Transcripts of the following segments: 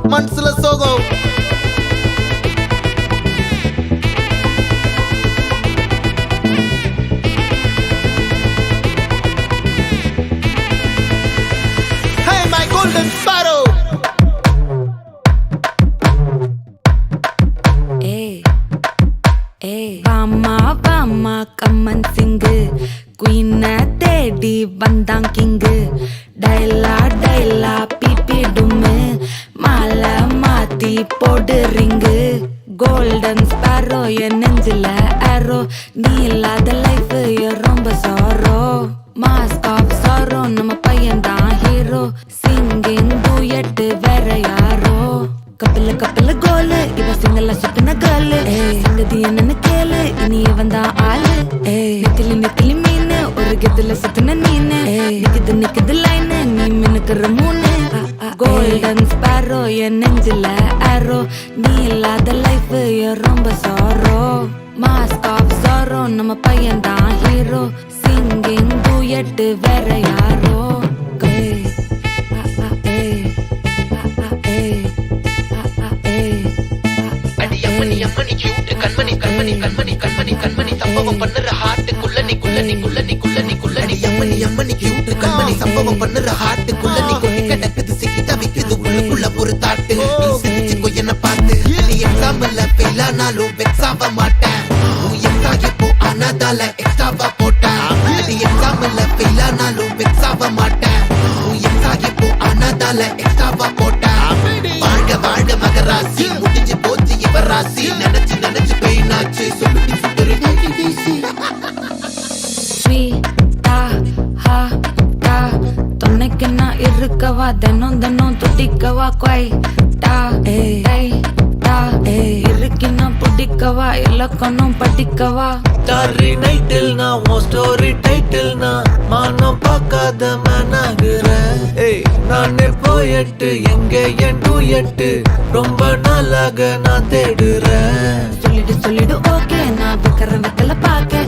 மனசுல சோகம். Hey my golden sparrow. வாமா கம்மன் சிங்கு குயின தேடி வந்தான் கிங்கு டைலா பிபி டும்மு மாலை மாத்தி போடு ரிங்கு கோல்டன் ஸ்பாரோ என் நெஞ்சில ஆரோ நீ இல்லாத லைஃப் ரொம்ப சாரோ மாஸ்க் ஆஃப் சாரோ நம்ம பையன் தான் ஹீரோ சிங்கிங் டூயட் வேற யாரோ கப்பல கோலு இவ சிங்கல்ல சுத்தின கேளு சங்கதி என்னன்னு கேளு இனி இவன் தான் ஆளு நெத்திலி மீனு ஒரு கெத்துல சுத்தின நீனு நிக்குது லைனு நீ மினுக்குற மூணு கோல்டன் ஸ்பாரோ என் நெஞ்சில ஆரோ நீ இல்லாத லைஃப் ரொம்ப சாரோ மாஸ்க் ஆஃப் சாரோ நம்ம பையன் தான் ஹீரோ சிங்கிங் டூயட் வேற யாரோ சம்பவம் பண்ணுற ஹார்ட்டுக்குள்ள நீ சம்பவம் பண்ணுற ஹார்ட்டுக்குள்ள நீ கொட்டி கிடக்குது சிக்கி தவிக்குது உள்ளுக்குள்ள ஒரு தாட்டு சிரிச்சுக்கோ என்ன பார்த்து நீ எக்ஸாம்ல ஃபெயில் ஆனாலும் வெக்ஸ் ஆக மாட்டேன் இப்போ ஆனதால எக்ஸ்ட்ராவா போட்டேன் நீ எக்ஸாம்ல ஃபெயில் ஆனாலும் வெக்ஸ் ஆக மாட்டேன் இப்போ ஆனதால எக்ஸ்ட்ராவா போட்டேன் வாழ்க மகராசி முடிஞ்சு போச்சு இவ ராசி நினைச்சு பெயினாச்சு சொல்லுடி சுந்தரி துணைக்கு நான் இருக்கவா தினம் துடிக்கவா இருக்கினா பிடிக்கவா இலக்கணம் படிக்கவா டாரி நைட்டில் நான் உன் ஸ்டோரி டைட்டில் நான் மானம் பார்க்காத மேனாகிறேன் நானே போயட்டு எங்க என் டூயட்டு ரொம்ப நாளாக நான் தேடுறேன் சொல்லிடு ஓகே நான் வைக்கல பாக்க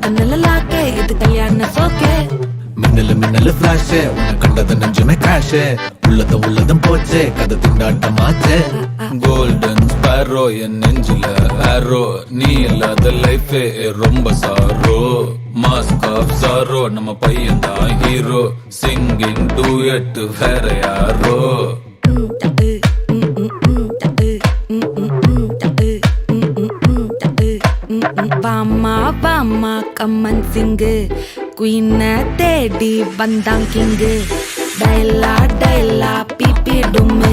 கண்ணுல லாக்க இது கல்யாண சோக்கே மின்னல ஃபிளாஷ் உன்னை கண்டது நெஞ்சுமே கிராஷ் உள்ளதும் போச்சே கதை திண்டாட்டமாச்சே கோல்டன் ஸ்பாரோ என் நெஞ்சில ஆரோ நீ இல்லாத லைஃபே ரொம்ப சாரோ மாஸ்க் ஆஃப் சாரோ நம்ம பையன் தான் ஹீரோ சிங்கிங் டூயட் வேற யாரோ வாமா கம்மன் சிங்கு குயின தேடி வந்தான் கிங்கு டைலா பிபி டும்மு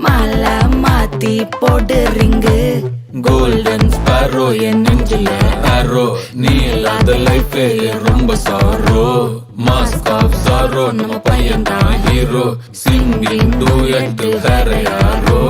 மாலை மாத்தி போடு ரிங்கு கோல்டன் ஸ்பாரோ என் நெஞ்சில ஆரோ நீ இல்லாத லைஃபே ரொம்ப சாரோ மாஸ்க் ஆஃப் சாரோ நம்ம பையன் தான் ஹீரோ சிங்கிங் டூயட் வேற யாரோ